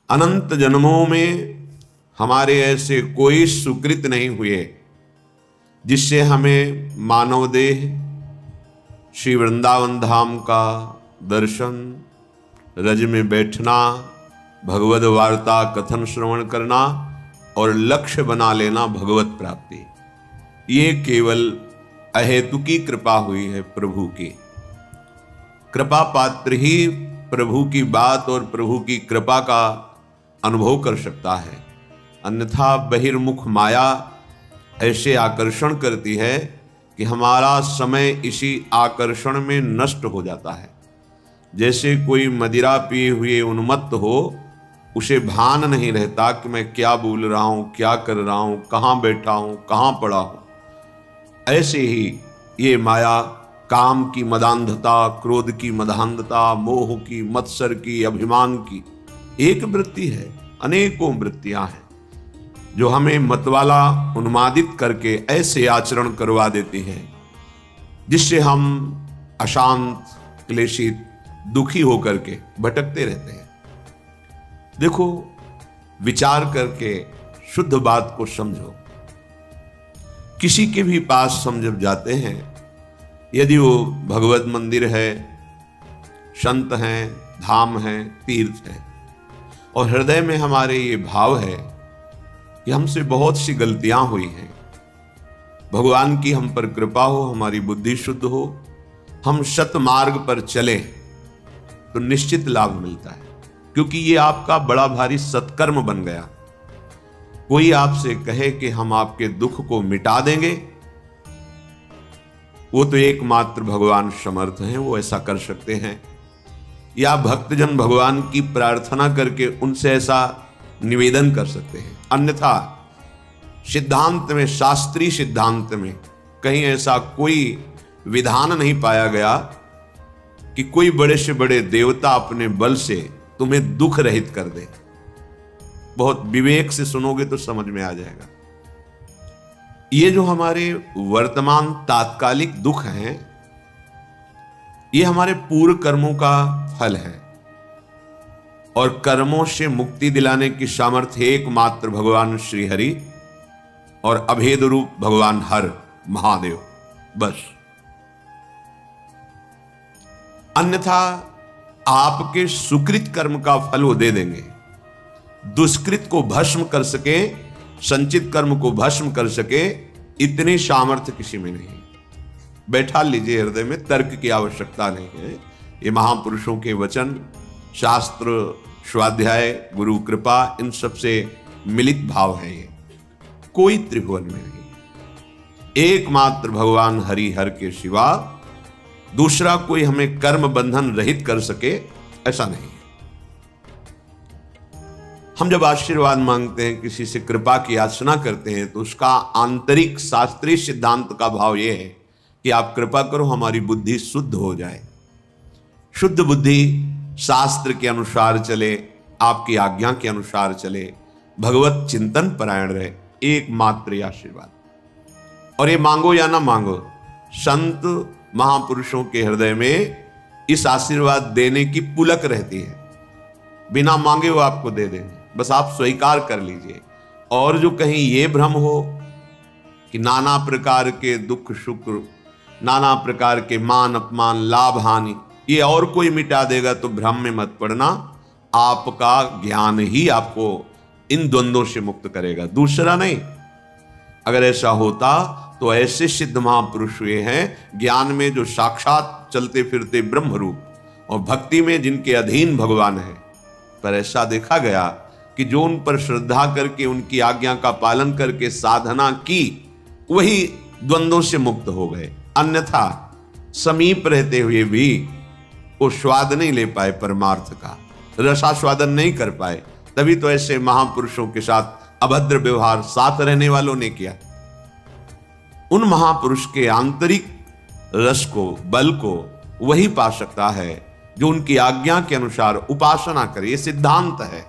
अनंत जन्मों में हमारे ऐसे कोई सुकृत नहीं हुए जिससे हमें मानव देह, श्री वृंदावन धाम का दर्शन, रज में बैठना, भगवद वार्ता कथन श्रवण करना और लक्ष्य बना लेना भगवत प्राप्ति। ये केवल अहेतुकी कृपा हुई है प्रभु की। कृपा पात्र ही प्रभु की बात और प्रभु की कृपा का अनुभव कर सकता है, अन्यथा बहिर्मुख माया ऐसे आकर्षण करती है कि हमारा समय इसी आकर्षण में नष्ट हो जाता है। जैसे कोई मदिरा पिए हुए उन्मत्त हो, उसे भान नहीं रहता कि मैं क्या बोल रहा हूं, क्या कर रहा हूं, कहां बैठा हूं, कहां पड़ा हूं। ऐसे ही ये माया काम की मदांधता, क्रोध की मदांधता, मोह की, मत्सर की, अभिमान की एक वृत्ति है, अनेकों वृत्तियां हैं जो हमें मतवाला उन्मादित करके ऐसे आचरण करवा देती हैं जिससे हम अशांत, क्लेशित, दुखी होकर के भटकते रहते हैं। देखो, विचार करके शुद्ध बात को समझो। किसी के भी पास हम जब जाते हैं, यदि वो भगवत मंदिर है, संत हैं, धाम हैं, तीर्थ हैं, और हृदय में हमारे ये भाव है कि हमसे बहुत सी गलतियां हुई हैं, भगवान की हम पर कृपा हो, हमारी बुद्धि शुद्ध हो, हम सत मार्ग पर चले, तो निश्चित लाभ मिलता है, क्योंकि ये आपका बड़ा भारी सत्कर्म बन गया। कोई आपसे कहे कि हम आपके दुख को मिटा देंगे, वो तो एकमात्र भगवान समर्थ हैं, वो ऐसा कर सकते हैं। या भक्तजन भगवान की प्रार्थना करके उनसे ऐसा निवेदन कर सकते हैं। अन्यथा सिद्धांत में, शास्त्रीय सिद्धांत में कहीं ऐसा कोई विधान नहीं पाया गया कि कोई बड़े से बड़े देवता अपने बल से तुम्हें दुख रहित कर दे। बहुत विवेक से सुनोगे तो समझ में आ जाएगा। ये जो हमारे वर्तमान तात्कालिक दुख हैं, ये हमारे पूर्व कर्मों का फल है, और कर्मों से मुक्ति दिलाने की सामर्थ्य एकमात्र भगवान श्री हरि और अभेद रूप भगवान हर महादेव, बस। अन्यथा आपके सुकृत कर्म का फल वो दे देंगे। दुष्कृत को भस्म कर सके, संचित कर्म को भस्म कर सके, इतनी सामर्थ्य किसी में नहीं। बैठा लीजिए हृदय में, तर्क की आवश्यकता नहीं है। ये महापुरुषों के वचन, शास्त्र, स्वाध्याय, गुरु कृपा, इन सब से मिलित भाव है। ये कोई त्रिभुवन में नहीं, एकमात्र भगवान हरि हर के सिवा दूसरा कोई हमें कर्म बंधन रहित कर सके, ऐसा नहीं। हम जब आशीर्वाद मांगते हैं, किसी से कृपा की याचना करते हैं, तो उसका आंतरिक शास्त्रीय सिद्धांत का भाव यह है कि आप कृपा करो, हमारी बुद्धि शुद्ध हो जाए। शुद्ध बुद्धि शास्त्र के अनुसार चले, आपकी आज्ञा के अनुसार चले, भगवत चिंतन परायण रहे, एकमात्र आशीर्वाद। और ये मांगो या ना मांगो, संत महापुरुषों के हृदय में इस आशीर्वाद देने की पुलक रहती है। बिना मांगे वो आपको दे देंगे, बस आप स्वीकार कर लीजिए। और जो कहीं ये भ्रम हो कि नाना प्रकार के दुख सुख, नाना प्रकार के मान अपमान, लाभ हानि, ये और कोई मिटा देगा, तो भ्रम में मत पड़ना। आपका ज्ञान ही आपको इन द्वंद्वों से मुक्त करेगा, दूसरा नहीं। अगर ऐसा होता तो ऐसे सिद्ध महापुरुष हुए हैं ज्ञान में जो साक्षात चलते फिरते ब्रह्म रूप, और भक्ति में जिनके अधीन भगवान है। पर ऐसा देखा गया कि जो उन पर श्रद्धा करके, उनकी आज्ञा का पालन करके साधना की, वही द्वंद्वों से मुक्त हो गए। अन्यथा समीप रहते हुए भी वो स्वाद नहीं ले पाए, परमार्थ का रसास्वादन नहीं कर पाए। तभी तो ऐसे महापुरुषों के साथ अभद्र व्यवहार साथ रहने वालों ने किया। उन महापुरुष के आंतरिक रस को, बल को वही पा सकता है जो उनकी आज्ञा के अनुसार उपासना करे। ये सिद्धांत है।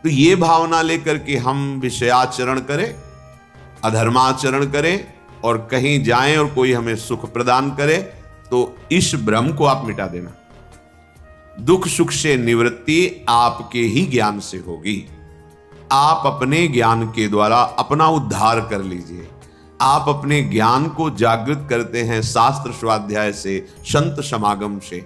तो ये भावना लेकर के हम विषयाचरण करें, अधर्माचरण करें और कहीं जाएं और कोई हमें सुख प्रदान करे, तो इस भ्रम को आप मिटा देना। दुख सुख से निवृत्ति आपके ही ज्ञान से होगी। आप अपने ज्ञान के द्वारा अपना उद्धार कर लीजिए। आप अपने ज्ञान को जागृत करते हैं शास्त्र स्वाध्याय से, संत समागम से।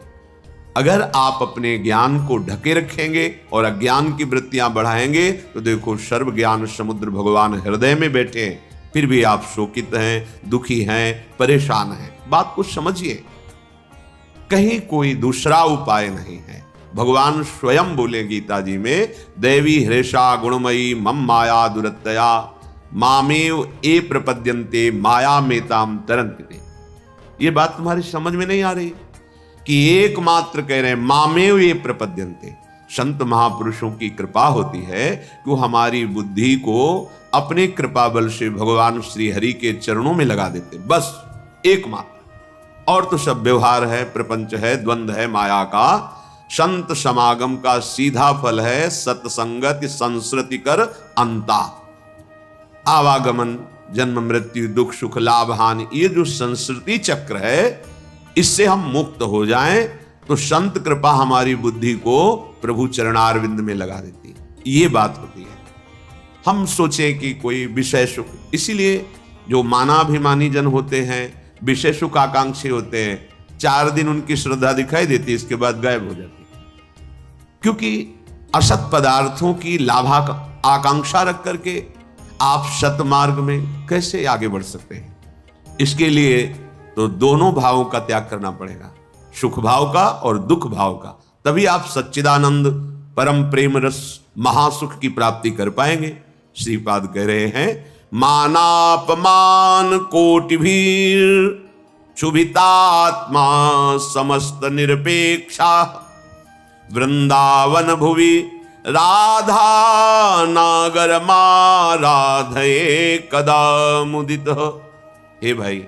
अगर आप अपने ज्ञान को ढके रखेंगे और अज्ञान की वृत्तियां बढ़ाएंगे तो देखो सर्व ज्ञान समुद्र भगवान हृदय में बैठे हैं, फिर भी आप शोकित हैं, दुखी हैं, परेशान हैं। बात को समझिए, कहीं कोई दूसरा उपाय नहीं है। भगवान स्वयं बोले गीता जी में, देवी हृषा गुणमयी मम माया दुरत्तया मामेव ए प्रपद्यन्ते माया मेताम तरन्ति। ये बात तुम्हारी समझ में नहीं आ रही कि एकमात्र कह रहे हैं मामेव ये प्रपद्यन्ते। संत महापुरुषों की कृपा होती है कि वो हमारी बुद्धि को अपने कृपा बल से भगवान श्री हरि के चरणों में लगा देते, बस एकमात्र। और तो सब व्यवहार है, प्रपंच है, द्वंद्व है माया का। संत समागम का सीधा फल है सत्संगत संस्कृति कर अंता। आवागमन, जन्म मृत्यु, दुख सुख, लाभ हानि, ये जो संस्कृति चक्र है, इससे हम मुक्त हो जाएं तो संत कृपा हमारी बुद्धि को प्रभु चरणारविंद में लगा देती है। ये बात होती है। हम सोचें कि कोई विषय सुख, इसीलिए जो मानाभिमानी जन होते हैं, विषय सुख आकांक्षी होते हैं, 4 दिन उनकी श्रद्धा दिखाई देती है, इसके बाद गायब हो जाती है। क्योंकि असत पदार्थों की लाभा आकांक्षा रख करके आप सतमार्ग में कैसे आगे बढ़ सकते हैं? इसके लिए तो दोनों भावों का त्याग करना पड़ेगा, सुख भाव का और दुख भाव का। तभी आप सच्चिदानंद परम प्रेम रस महासुख की प्राप्ति कर पाएंगे। श्रीपाद कह रहे हैं, मानापमान कोटि भीर क्षुभितात्मा समस्त निरपेक्षा वृंदावन भुवि राधा नागर माराधये कदा मुदित। हे भाई,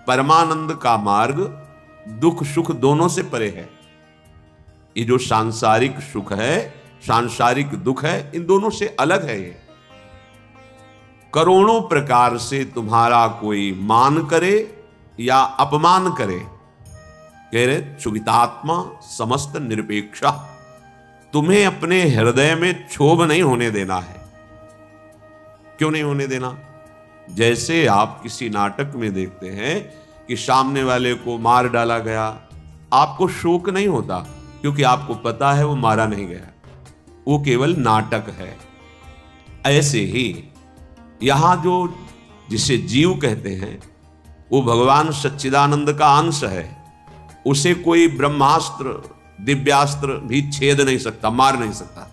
परमानंद का मार्ग दुख सुख दोनों से परे है। ये जो सांसारिक सुख है, सांसारिक दुख है, इन दोनों से अलग है। ये करोड़ों प्रकार से तुम्हारा कोई मान करे या अपमान करे, कह रहे क्षुभितात्मा समस्त निरपेक्षा, तुम्हें अपने हृदय में क्षोभ नहीं होने देना है। क्यों नहीं होने देना? जैसे आप किसी नाटक में देखते हैं कि सामने वाले को मार डाला गया, आपको शोक नहीं होता, क्योंकि आपको पता है वो मारा नहीं गया, वो केवल नाटक है। ऐसे ही यहां जो जिसे जीव कहते हैं, वो भगवान सच्चिदानंद का अंश है। उसे कोई ब्रह्मास्त्र दिव्यास्त्र भी छेद नहीं सकता, मार नहीं सकता।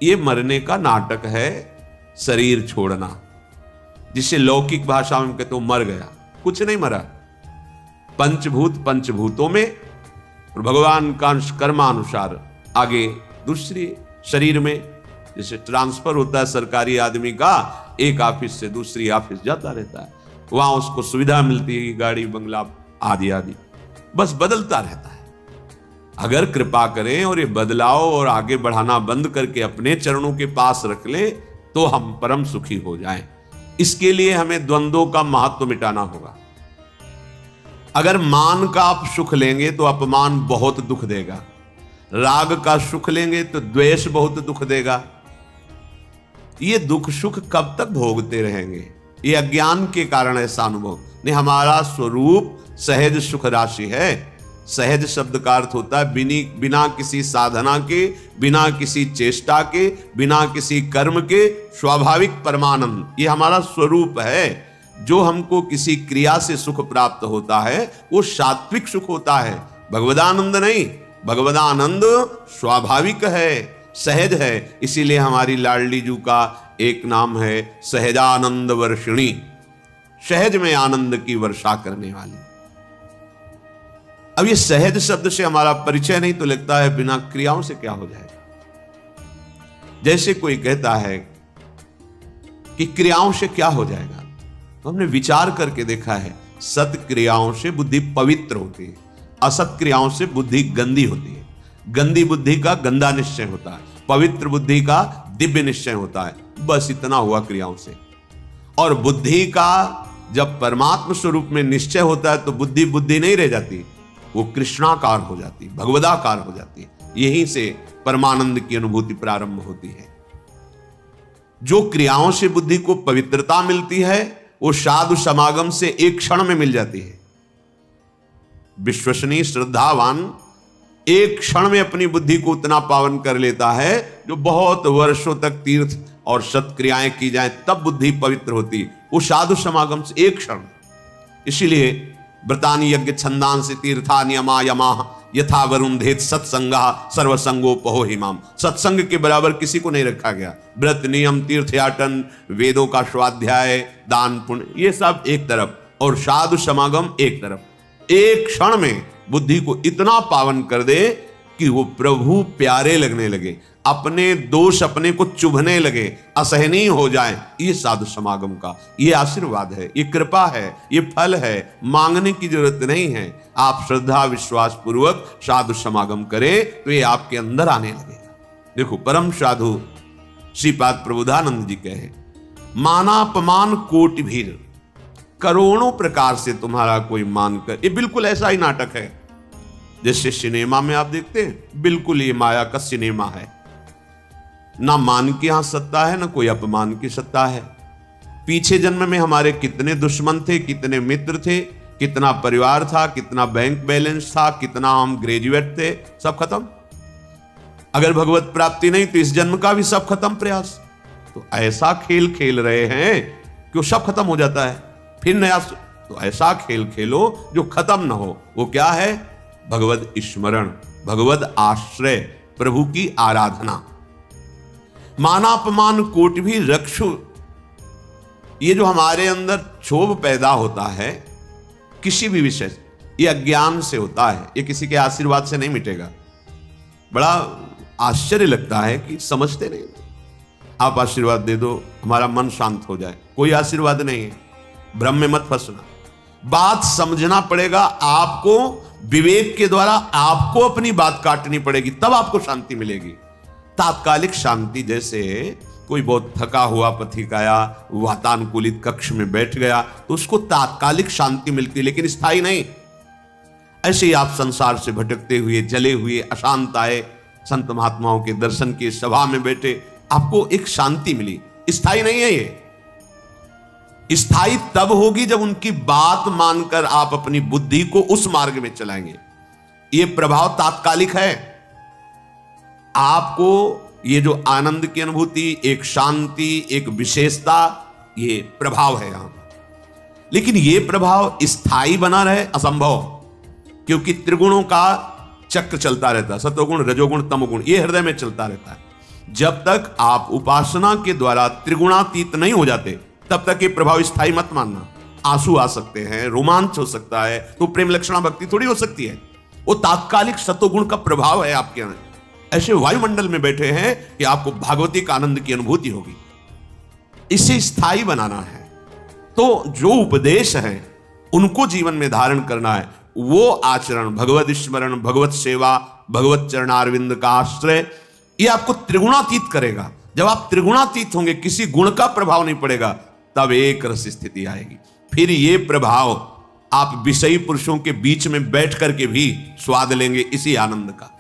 ये मरने का नाटक है, शरीर छोड़ना, जिसे लौकिक भाषा में कहते हो मर गया। कुछ नहीं मरा। पंचभूत पंचभूतों में और भगवान का कर्मानुसार आगे दूसरी शरीर में, जैसे ट्रांसफर होता है सरकारी आदमी का, एक ऑफिस से दूसरी ऑफिस जाता रहता है, वहां उसको सुविधा मिलती है, गाड़ी बंगला आदि आदि, बस बदलता रहता है। अगर कृपा करें और ये बदलाव और आगे बढ़ाना बंद करके अपने चरणों के पास रख लें तो हम परम सुखी हो जाएं। इसके लिए हमें द्वंद्वों का महत्व मिटाना होगा। अगर मान का आप सुख लेंगे तो अपमान बहुत दुख देगा, राग का सुख लेंगे तो द्वेष बहुत दुख देगा। ये दुख सुख कब तक भोगते रहेंगे? ये अज्ञान के कारण ऐसा अनुभव नहीं। हमारा स्वरूप सहज सुख राशि है। सहज शब्द का अर्थ होता है बिना किसी साधना के, बिना किसी चेष्टा के, बिना किसी कर्म के स्वाभाविक परमानंद। ये हमारा स्वरूप है। जो हमको किसी क्रिया से सुख प्राप्त होता है वो सात्विक सुख होता है, भगवदानंद नहीं। भगवदानंद स्वाभाविक है, सहज है। इसीलिए हमारी लाडली जू का एक नाम है सहजानंद वर्षिणी, सहज में आनंद की वर्षा करने वाली। अब ये सहज शब्द से हमारा परिचय नहीं तो लगता है बिना क्रियाओं से क्या हो जाएगा। जैसे कोई कहता है कि क्रियाओं से क्या हो जाएगा, तो हमने विचार करके देखा है सत क्रियाओं से बुद्धि पवित्र होती है, असत क्रियाओं से बुद्धि गंदी होती है। गंदी बुद्धि का गंदा निश्चय होता है, पवित्र बुद्धि का दिव्य निश्चय होता है। बस इतना हुआ क्रियाओं से। और बुद्धि का जब परमात्मा स्वरूप में निश्चय होता है तो बुद्धि बुद्धि नहीं रह जाती, वो कृष्णाकार हो जाती है, भगवदाकार हो जाती है। यहीं से परमानंद की अनुभूति प्रारंभ होती है। जो क्रियाओं से बुद्धि को पवित्रता मिलती है वो साधु समागम से एक क्षण में मिल जाती है। विश्वसनीय श्रद्धावान एक क्षण में अपनी बुद्धि को उतना पावन कर लेता है जो बहुत वर्षों तक तीर्थ और सत्क्रियाएं की जाएं तब बुद्धि पवित्र होती, वो साधु समागम से एक क्षण। इसीलिए व्रतानि यज्ञ छंदांसि तीर्था नियमा यमा यथा वरुंधेत सत्संगा सर्वसंगोपहो हिमाम। सत्संग के बराबर किसी को नहीं रखा गया। व्रत नियम तीर्थयाटन वेदों का स्वाध्याय दान पुण्य ये सब एक तरफ और साधु समागम एक तरफ। एक क्षण में बुद्धि को इतना पावन कर दे कि वो प्रभु प्यारे लगने लगे, अपने दोष अपने को चुभने लगे, असहनीय हो जाए। ये साधु समागम का ये आशीर्वाद है, ये कृपा है, ये फल है। मांगने की जरूरत नहीं है। आप श्रद्धा विश्वास पूर्वक साधु समागम करें तो ये आपके अंदर आने लगेगा। देखो परम साधु श्रीपाद प्रबोधानंद जी कहे, मानापमान कोटि भीर, करोड़ों प्रकार से तुम्हारा कोई मान कर। ये बिल्कुल ऐसा ही नाटक है जैसे सिनेमा में आप देखते हैं, बिल्कुल ये माया का सिनेमा है। ना मान की यहां सत्ता है ना कोई अपमान की सत्ता है। पीछे जन्म में हमारे कितने दुश्मन थे, कितने मित्र थे, कितना परिवार था, कितना बैंक बैलेंस था, कितना हम ग्रेजुएट थे, सब खत्म। अगर भगवत प्राप्ति नहीं तो इस जन्म का भी सब खत्म प्रयास। तो ऐसा खेल खेल रहे हैं कि वो सब खत्म हो जाता है, फिर नया। तो ऐसा खेल खेलो जो खत्म ना हो। वो क्या है? भगवत स्मरण, भगवत आश्रय, प्रभु की आराधना। मानापमान कोट भी रक्षु। ये जो हमारे अंदर क्षोभ पैदा होता है किसी भी विषय से, ये अज्ञान से होता है, ये किसी के आशीर्वाद से नहीं मिटेगा। बड़ा आश्चर्य लगता है कि समझते नहीं। आप आशीर्वाद दे दो हमारा मन शांत हो जाए, कोई आशीर्वाद नहीं है। भ्रम में मत फंसना, बात समझना पड़ेगा। आपको विवेक के द्वारा आपको अपनी बात काटनी पड़ेगी, तब आपको शांति मिलेगी। तात्कालिक शांति, जैसे कोई बहुत थका हुआ पथिक आया, वातानुकूलित कक्ष में बैठ गया तो उसको तात्कालिक शांति मिलती, लेकिन स्थायी नहीं। ऐसे ही आप संसार से भटकते हुए जले हुए अशांत आए, संत महात्माओं के दर्शन की सभा में बैठे, आपको एक शांति मिली, स्थायी नहीं है। ये स्थायी तब होगी जब उनकी बात मानकर आप अपनी बुद्धि को उस मार्ग में चलाएंगे। ये प्रभाव तात्कालिक है। आपको ये जो आनंद की अनुभूति, एक शांति, एक विशेषता, ये प्रभाव है यहां। लेकिन ये प्रभाव स्थायी बना रहे असंभव, क्योंकि त्रिगुणों का चक्र चलता रहता है, सतोगुण रजोगुण तमोगुण, ये हृदय में चलता रहता है। जब तक आप उपासना के द्वारा त्रिगुणातीत नहीं हो जाते तब तक ये प्रभाव स्थायी मत मानना। आंसू आ सकते हैं, रोमांच हो सकता है, तो प्रेम लक्षणा भक्ति थोड़ी हो सकती है। वो तात्कालिक सतोगुण का प्रभाव है आपके अंदर। ऐसे वायुमंडल में बैठे हैं कि आपको भागवतिक आनंद की अनुभूति होगी। इसे स्थायी बनाना है तो जो उपदेश है उनको जीवन में धारण करना है। वो आचरण, भगवत स्मरण, भगवत सेवा, भगवत चरणारविंद का आश्रय, ये आपको त्रिगुणातीत करेगा। जब आप त्रिगुणातीत होंगे, किसी गुण का प्रभाव नहीं पड़ेगा, तब एक रस स्थिति आएगी। फिर ये प्रभाव आप विषयी पुरुषों के बीच में बैठ करके भी स्वाद लेंगे इसी आनंद का।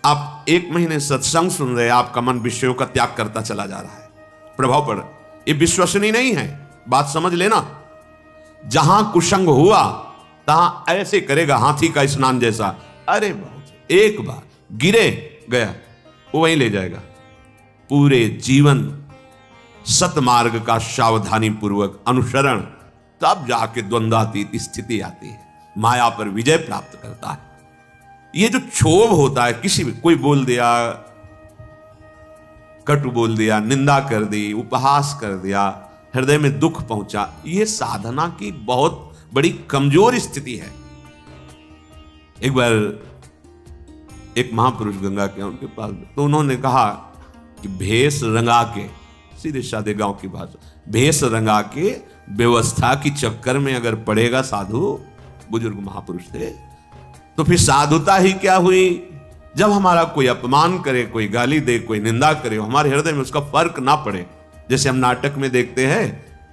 आप 1 महीने सत्संग सुन रहे हैं, आपका मन विषयों का त्याग करता चला जा रहा है, प्रभाव पड़ रहा है। ये विश्वसनीय नहीं है, बात समझ लेना। जहां कुसंग हुआ तहां ऐसे करेगा हाथी का स्नान जैसा। अरे बहुत, एक बार गिरे गया, वो वहीं ले जाएगा। पूरे जीवन सतमार्ग का सावधानी पूर्वक अनुसरण, तब जाके द्वंद्वातीत स्थिति आती है, माया पर विजय प्राप्त करता है। ये जो क्षोभ होता है, किसी भी कोई बोल दिया, कटु बोल दिया, निंदा कर दी, उपहास कर दिया, हृदय में दुख पहुंचा, ये साधना की बहुत बड़ी कमजोर स्थिति है। एक बार एक महापुरुष गंगा के उनके पास, तो उन्होंने कहा कि भेष रंगा के, सीधे साधे गांव की भाषा, भेष रंगा के व्यवस्था की चक्कर में अगर पड़ेगा साधु, बुजुर्ग महापुरुष थे, तो फिर साधुता ही क्या हुई। जब हमारा कोई अपमान करे, कोई गाली दे, कोई निंदा करे, हमारे हृदय में उसका फर्क ना पड़े। जैसे हम नाटक में देखते हैं,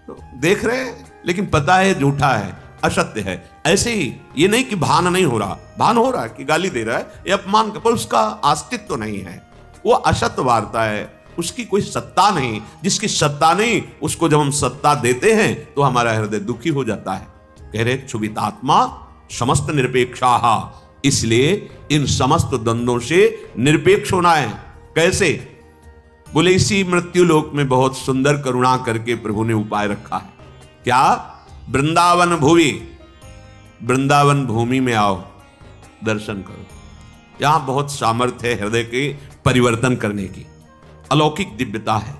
तो देख रहे हैं लेकिन पता है झूठा है, असत्य है। ऐसे ही ये नहीं कि भान नहीं हो रहा, भान हो रहा है कि गाली दे रहा है, ये अपमान पर उसका अस्तित्व तो नहीं है, वो असत्य वार्ता है, उसकी कोई सत्ता नहीं। जिसकी सत्ता नहीं उसको जब हम सत्ता देते हैं तो हमारा हृदय दुखी हो जाता है। कह रहे क्षुभितात्मा समस्त निरपेक्षा, इसलिए इन समस्त द्वंद्वों से निरपेक्ष होना है। कैसे? बोले इसी मृत्यु लोक में बहुत सुंदर करुणा करके प्रभु ने उपाय रखा है। क्या? वृंदावन भूमि, वृंदावन भूमि में आओ, दर्शन करो। यहां बहुत सामर्थ्य है हृदय के परिवर्तन करने की, अलौकिक दिव्यता है।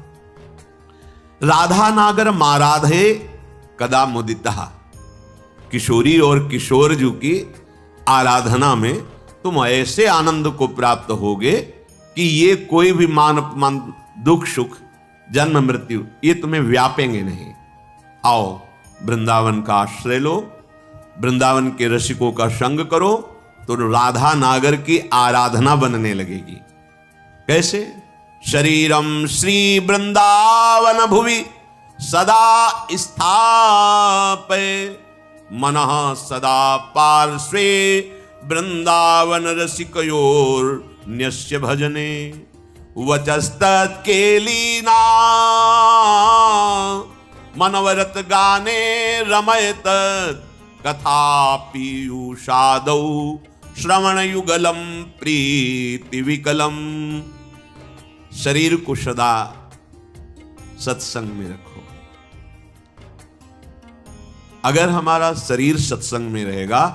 राधा नागर माराधे कदा मुदिता, किशोरी और किशोर जी की आराधना में तुम ऐसे आनंद को प्राप्त होगे कि ये कोई भी मान अपमान, दुख सुख, जन्म मृत्यु, ये तुम्हें व्यापेंगे नहीं। आओ वृंदावन का आश्रय लो, वृंदावन के रसिकों का संग करो, तो राधा नागर की आराधना बनने लगेगी। कैसे? शरीरम श्री वृंदावन भुवि सदा स्थापय, मनः सदा पार्श्वे वृंदावन रसिकयोर न्यस्य भजने, वचस्तत् केलीना मनवरत गाने रमयत, कथा पीयूषादौ श्रवण युगलम प्रीति विकलम। शरीर को सदा सत्संग में रखो। अगर हमारा शरीर सत्संग में रहेगा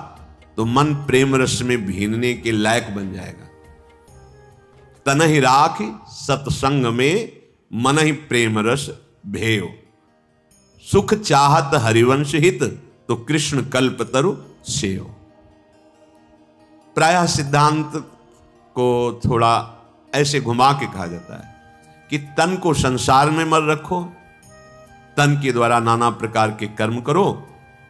तो मन प्रेम रस में भीनने के लायक बन जाएगा। तनहि राख सत्संग में मन ही प्रेम रस भेयो, सुख चाहत हरिवंश हित, तो कृष्ण कल्प तरु सेयो। प्रायः सिद्धांत को थोड़ा ऐसे घुमा के कहा जाता है कि तन को संसार में मत रखो, तन के द्वारा नाना प्रकार के कर्म करो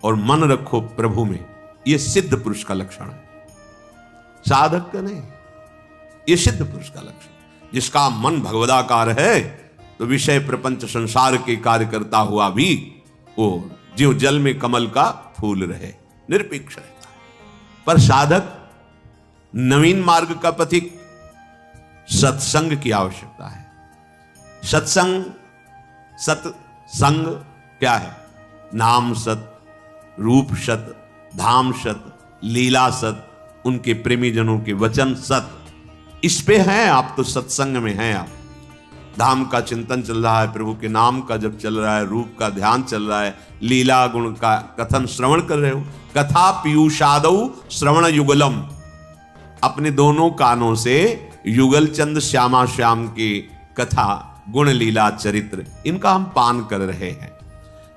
और मन रखो प्रभु में। यह सिद्ध पुरुष का लक्षण है, साधक का नहीं। यह सिद्ध पुरुष का लक्षण, जिसका मन भगवदाकार है तो विषय प्रपंच संसार के कार्य करता हुआ भी वो जीव जल में कमल का फूल रहे, निरपेक्ष रहता है। पर साधक, नवीन मार्ग का पथिक, सत्संग की आवश्यकता है। सत्संग, सत्संग क्या है? नाम सत, रूप सत, धाम सत, लीला सत, उनके प्रेमी जनों के वचन सत। इस पे हैं आप, तो सत्संग में हैं आप। धाम का चिंतन चल रहा है, प्रभु के नाम का जब चल रहा है, रूप का ध्यान चल रहा है, लीला गुण का कथन श्रवण कर रहे हो। कथा पीयूषादौ श्रवण युगलम, अपने दोनों कानों से युगल चंद श्यामा श्याम की कथा, गुण लीला चरित्र, इनका हम पान कर रहे हैं।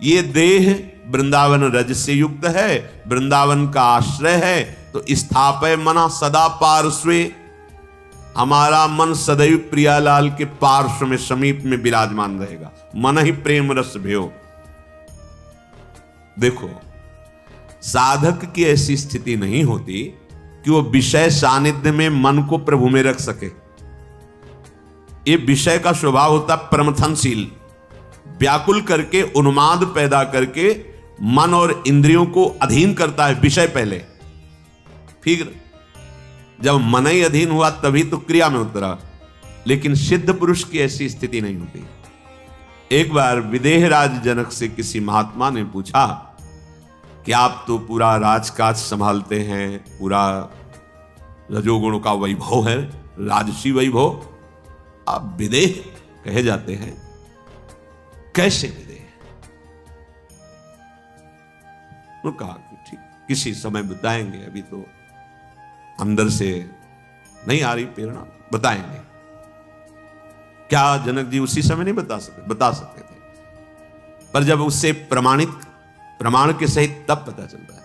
ये देह वृंदावन रज से युक्त है, वृंदावन का आश्रय है, तो स्थापय मना सदा पार्श्वे, हमारा मन सदैव प्रियालाल के पार्श्व में, समीप में विराजमान रहेगा। मन ही प्रेम रस भयो। देखो, साधक की ऐसी स्थिति नहीं होती कि वो विषय सानिध्य में मन को प्रभु में रख सके। ये विषय का स्वभाव होता है प्रमथनशील, व्याकुल करके, उन्माद पैदा करके मन और इंद्रियों को अधीन करता है। विषय पहले, फिर जब मन ही अधीन हुआ तभी तो क्रिया में उतरा। लेकिन सिद्ध पुरुष की ऐसी स्थिति नहीं होती। एक बार विदेहराज जनक से किसी महात्मा ने पूछा कि आप तो पूरा राजकाज संभालते हैं, पूरा रजोगुण का वैभव है, राजसी वैभव, आप विदेह कहे जाते हैं, कैसे विदेह? उन्होंने कहा कि ठीक, किसी समय बताएंगे, अभी तो अंदर से नहीं आ रही प्रेरणा, बताएंगे। क्या जनक जी उसी समय नहीं बता सकते? बता सकते थे, पर जब उससे प्रमाण के सहित तब पता चलता है।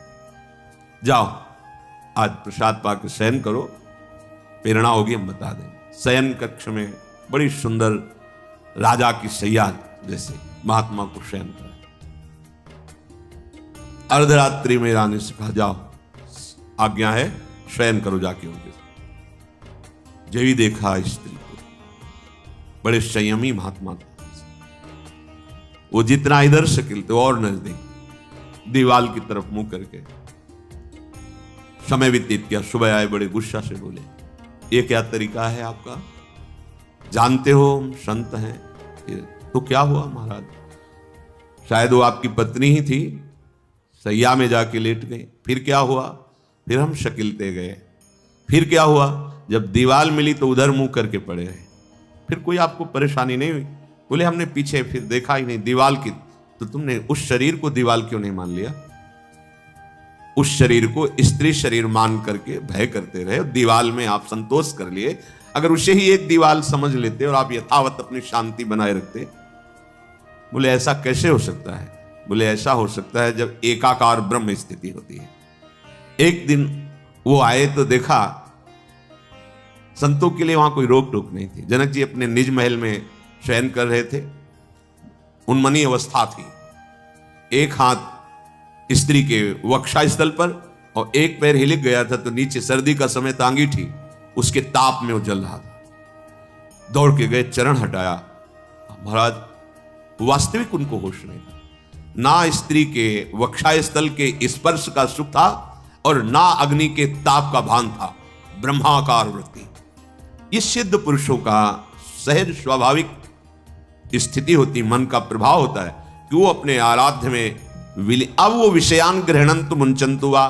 जाओ आज प्रसाद पाकर शयन करो, प्रेरणा होगी हम बता दें। शयन कक्ष में बड़ी सुंदर राजा की शैया जैसे महात्मा को शयन करा। अर्धरात्रि में रानी से कहा, जाओ आज्ञा है, शयन करो जाके उनके साथ। जब ही देखा स्त्री को, बड़े संयमी महात्मा थे, वो जितना इधर से खिलते और नजदीक, दीवाल की तरफ मुंह करके। समय व्यतीत किया, सुबह आए, बड़े गुस्सा से बोले, ये क्या तरीका है आपका? जानते हो हम संत हैं। तो क्या हुआ महाराज? शायद वो आपकी पत्नी ही थी, सैया में जाके लेट गए। फिर क्या हुआ? फिर हम शकीलते गए। फिर क्या हुआ? जब दीवाल मिली तो उधर मुंह करके पड़े रहे। फिर कोई आपको परेशानी नहीं हुई? बोले हमने पीछे फिर देखा ही नहीं, दीवाल की। तो तुमने उस शरीर को दीवाल क्यों नहीं मान लिया? उस शरीर को स्त्री शरीर मान करके भय करते रहे, दीवाल में आप संतोष कर लिए। अगर उसे ही एक दीवाल समझ लेते और आप यथावत अपनी शांति बनाए रखते। बोले ऐसा कैसे हो सकता है? बोले ऐसा हो सकता है जब एकाकार ब्रह्म स्थिति होती है। एक दिन वो आए तो देखा संतों के लिए वहां कोई रोक टोक नहीं थी। जनक जी अपने निज महल में शयन कर रहे थे, उन्मनी अवस्था थी। एक हाथ स्त्री के वक्षा स्थल पर और एक पैर हिलक गया था, तो नीचे सर्दी का समय था, अंगीठी उसके ताप में वो जल रहा था। दौड़ के गए, चरण हटाया। महाराज वास्तविक उनको होश नहीं था, ना स्त्री के वक्षा स्थल के स्पर्श का सुख था और ना अग्नि के ताप का भान था। ब्रह्माकार वृत्ति, ये सिद्ध पुरुषों का सहज स्वाभाविक स्थिति होती, मन का प्रभाव होता है कि वो अपने आराध्य में अब वो विषयान ग्रहणंत मुंचंतु वा,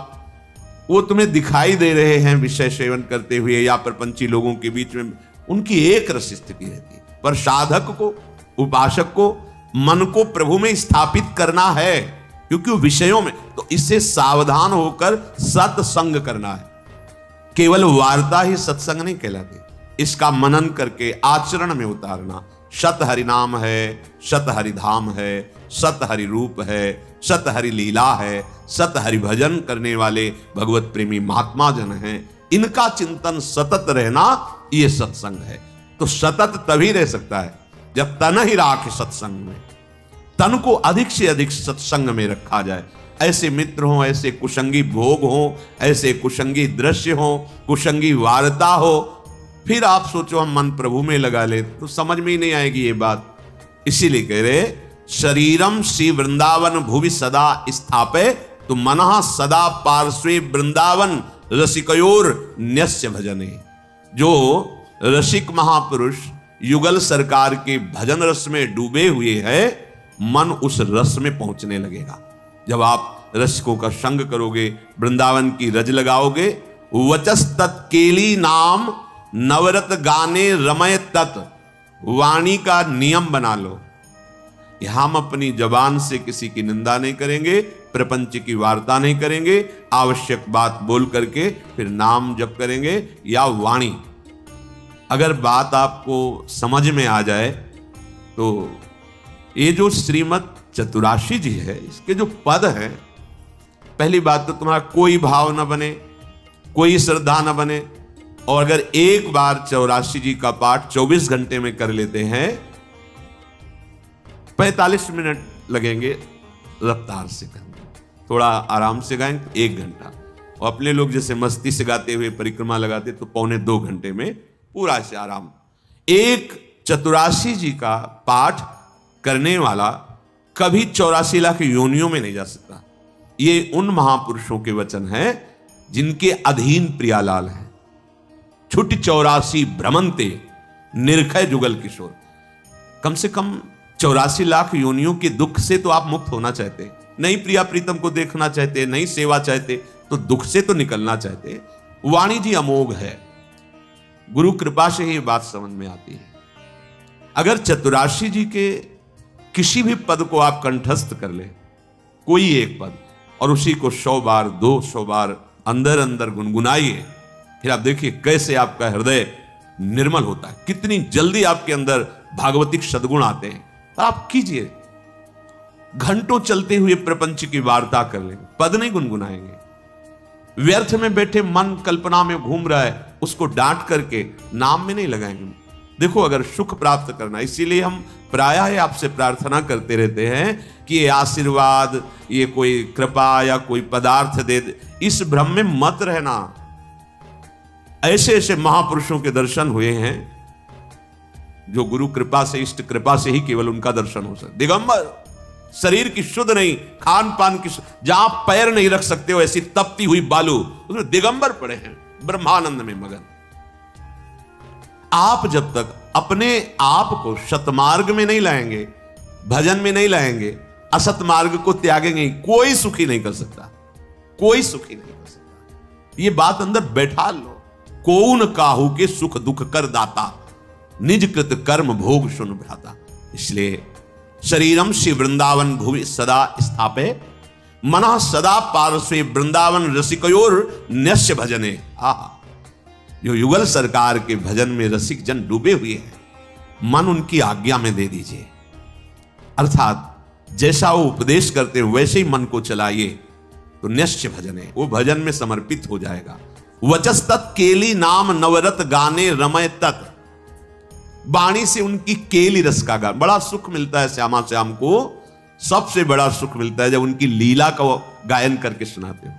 वो तुम्हें दिखाई दे रहे हैं विषय सेवन करते हुए या प्रपंची लोगों के बीच में, उनकी एक रस स्थिति रहती है। पर साधक को, उपासक को मन को प्रभु में स्थापित करना है, क्योंकि वो विषयों में, तो इससे सावधान होकर सत्संग करना है। केवल वार्ता ही सत्संग नहीं कहलाती, इसका मनन करके आचरण में उतारना। सत हरि नाम है, सत हरि धाम है, सत हरि रूप है, सत हरि लीला है, सत हरि भजन करने वाले भगवत प्रेमी महात्मा जन हैं, इनका चिंतन सतत रहना, ये सत्संग है। तो सतत तभी रह सकता है जब तन ही राख सत्संग में, तन को अधिक से अधिक सत्संग में रखा जाए। ऐसे मित्र हो, ऐसे कुसंगी भोग हो, ऐसे कुसंगी दृश्य हो, कुसंगी वार्ता हो, फिर आप सोचो हम मन प्रभु में लगा ले, तो समझ में ही नहीं आएगी ये बात। इसीलिए कह रहे शरीरम श्री वृंदावन भुवि सदा स्थापे, तो मनः सदा पार्श्वे वृंदावन रसिकयोर न्यस्य भजने। जो रसिक महापुरुष युगल सरकार के भजन रस में डूबे हुए है, मन उस रस में पहुंचने लगेगा। जब आप रसिकों का संग करोगे, वृंदावन की रज लगाओगे, वचस तत्केली नाम नवरत गाने रमय तत्, वाणी का नियम बना लो। हम अपनी जबान से किसी की निंदा नहीं करेंगे, प्रपंच की वार्ता नहीं करेंगे, आवश्यक बात बोल करके फिर नाम जप करेंगे या वाणी। अगर बात आपको समझ में आ जाए तो ये जो श्रीमद् चतुराशी जी है, इसके जो पद हैं, पहली बात तो तुम्हारा कोई भाव न बने, कोई श्रद्धा न बने। और अगर एक बार 84 जी का पाठ 24 घंटे में कर लेते हैं, 45 मिनट लगेंगे रफ्तार से गाएंगे, थोड़ा आराम से गाएंगे 1 घंटा, और अपने लोग जैसे मस्ती से गाते हुए परिक्रमा लगाते तो 1.25 घंटे में पूरा से आराम। एक 84 जी का पाठ करने वाला कभी 84 लाख योनियों में नहीं जा सकता। ये उन महापुरुषों के वचन हैं जिनके अधीन प्रियालाल है। छुट 84 भ्रमंते निर्खय जुगल किशोर। कम से कम 84 लाख योनियों के दुख से तो आप मुक्त होना चाहते, नहीं प्रिया प्रीतम को देखना चाहते, नहीं सेवा चाहते, तो दुख से तो निकलना चाहते। वाणी जी अमोघ है, गुरु कृपा से ही बात समझ में आती है। अगर चतुराशी जी के किसी भी पद को आप कंठस्थ कर ले, कोई एक पद, और उसी को 100 बार 200 बार अंदर अंदर गुनगुनाइए, फिर आप देखिए कैसे आपका हृदय निर्मल होता है, कितनी जल्दी आपके अंदर भागवतिक सद्गुण आते हैं। आप कीजिए, घंटों चलते हुए प्रपंच की वार्ता कर लेंगे, पद नहीं गुनगुनाएंगे। व्यर्थ में बैठे मन कल्पना में घूम रहा है, उसको डांट करके नाम में नहीं लगाएंगे। देखो, अगर सुख प्राप्त करना, इसीलिए हम प्रायः आपसे प्रार्थना करते रहते हैं कि ये आशीर्वाद, ये कोई कृपा या कोई पदार्थ दे, इस भ्रम में मत रहना। ऐसे ऐसे महापुरुषों के दर्शन हुए हैं जो गुरु कृपा से, इष्ट कृपा से ही केवल उनका दर्शन हो सकता। दिगंबर शरीर की शुद्ध नहीं, खान पान की जहां पैर नहीं रख सकते हो ऐसी तपती हुई बालू, उसमें दिगंबर पड़े हैं, ब्रह्मानंद में मगन। आप जब तक अपने आप को सतमार्ग में नहीं लाएंगे, भजन में नहीं लाएंगे, असत मार्ग को त्यागेंगे, कोई सुखी नहीं कर सकता, कोई सुखी नहीं कर सकता। ये बात अंदर बैठा लो। कौन काहू के सुख दुख कर दाता, निज कृत कर्म भोग सुन भ्राता। इसलिए शरीरम श्री वृंदावन भुवि सदा स्थापे, मनः सदा पार्श्वे वृंदावन रसिकयोर न्यस्य भजने। आहा, जो युगल सरकार के भजन में रसिक जन डूबे हुए हैं, मन उनकी आज्ञा में दे दीजिए। अर्थात जैसा वो उपदेश करते हैं वैसे ही मन को चलाइए तो न्यस्य भजने, वो भजन में समर्पित हो जाएगा। वचस्तत् केली नाम नवरत गाने रमय तत्, वाणी से उनकी केली रस का गान, बड़ा सुख मिलता है। श्यामा श्याम को सबसे बड़ा सुख मिलता है जब उनकी लीला का गायन करके सुनाते हो।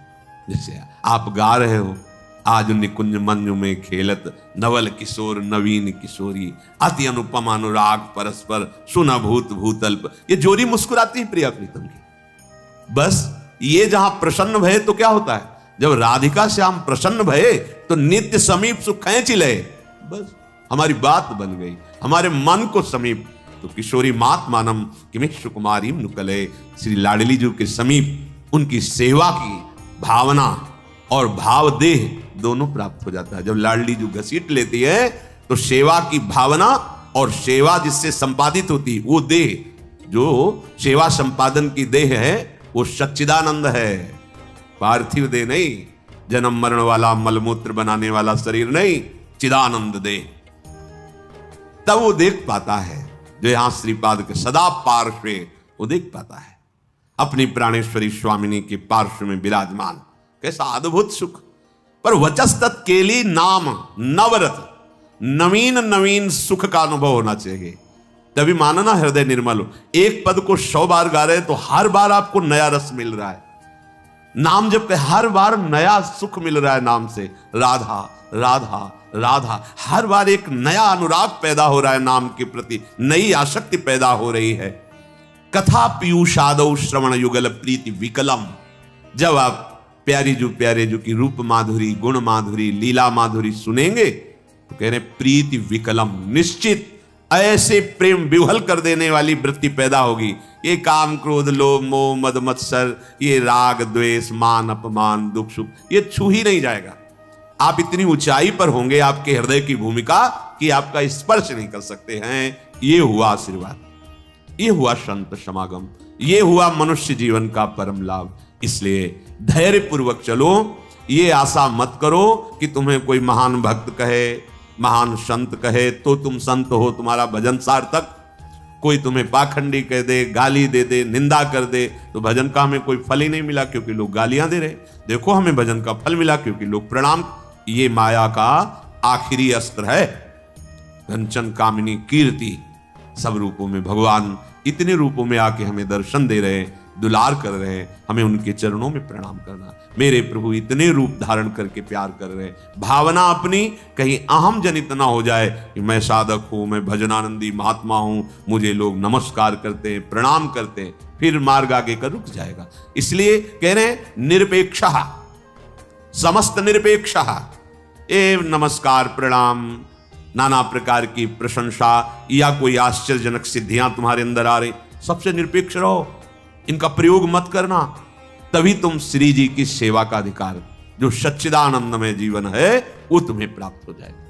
जैसे आप गा रहे हो, आज निकुंज मंजु में खेलत नवल किशोर नवीन किशोरी, अति अनुपम अनुराग परस्पर सुना भूत भूतल्प। ये जोरी मुस्कुराती है प्रिया प्रीतम की। बस ये जहां प्रसन्न भये तो क्या होता है, जब राधिका श्याम प्रसन्न भये तो नित्य समीप सुख खैंच ले। बस हमारी बात बन गई, हमारे मन को समीप। तो किशोरी मात मानम किमिक सुकुमारी नुकले, श्री लाडली जी के समीप उनकी सेवा की भावना और भाव देह दोनों प्राप्त हो जाता है। जब लाडली जो घसीट लेती है तो सेवा की भावना और सेवा जिससे संपादित होती, वो देह जो सेवा संपादन की देह है वो सच्चिदानंद है, पार्थिव देह नहीं, जन्म मरण वाला मलमूत्र बनाने वाला शरीर नहीं, चिदानंद देह। तब वो देख पाता है जो यहां श्रीपाद के सदा पार्श्वे, वो देख पाता है अपनी प्राणेश्वरी स्वामिनी के पार्श्व में विराजमान। कैसा अद्भुत सुख। पर वचस्तत् केली नाम नवरत, नवीन नवीन सुख का अनुभव होना चाहिए, तभी मानना हृदय निर्मल हो। एक पद को 100 बार गा रहे तो हर बार आपको नया रस मिल रहा है। नाम जब पे हर बार नया सुख मिल रहा है नाम से, राधा राधा राधा, हर बार एक नया अनुराग पैदा हो रहा है नाम के प्रति, नई आसक्ति पैदा हो रही है। कथा पीयूषादौ श्रवण युगल प्रीति विकलम, जब आप प्यारे जो की रूप माधुरी, गुण माधुरी, लीला माधुरी सुनेंगे तो कह रहे प्रीति विकलम, निश्चित ऐसे प्रेम विह्वल कर देने वाली वृत्ति पैदा होगी। ये काम क्रोध लोभ मोह मद मत्सर, ये राग द्वेष मान अपमान दुख सुख, ये छू ही नहीं जाएगा। आप इतनी ऊंचाई पर होंगे आपके हृदय की भूमिका कि आपका स्पर्श नहीं कर सकते हैं। ये हुआ आशीर्वाद, ये हुआ संत समागम, ये हुआ मनुष्य जीवन का परम लाभ। इसलिए धैर्य पूर्वक चलो, ये आशा मत करो कि तुम्हें कोई महान भक्त कहे, महान संत कहे तो तुम संत हो, तुम्हारा भजन सार्थक। कोई तुम्हें पाखंडी कह दे, गाली दे दे, निंदा कर दे तो भजन का हमें कोई फल ही नहीं मिला, क्योंकि लोग गालियां दे रहे। देखो हमें भजन का फल मिला क्योंकि लोग प्रणाम। ये माया का आखिरी अस्त्र है, कंचन कामिनी कीर्ति। सब रूपों में भगवान इतने रूपों में आके हमें दर्शन दे रहे, दुलार कर रहे हैं, हमें उनके चरणों में प्रणाम करना। मेरे प्रभु इतने रूप धारण करके प्यार कर रहे हैं। भावना अपनी कहीं अहम जनित ना हो जाए कि मैं साधक हूं, मैं भजनानंदी महात्मा हूं, मुझे लोग नमस्कार करते हैं, प्रणाम करते हैं, फिर मार्ग आगे का रुक जाएगा। इसलिए कह रहे हैं निरपेक्षः, समस्त निरपेक्षः, एव नमस्कार प्रणाम, नाना प्रकार की प्रशंसा या कोई आश्चर्यजनक सिद्धियां तुम्हारे अंदर आ रही, सबसे निरपेक्ष रहो, इनका प्रयोग मत करना। तभी तुम श्री जी की सेवा का अधिकार, जो सच्चिदानंदमय जीवन है, वो तुम्हें प्राप्त हो जाएगा।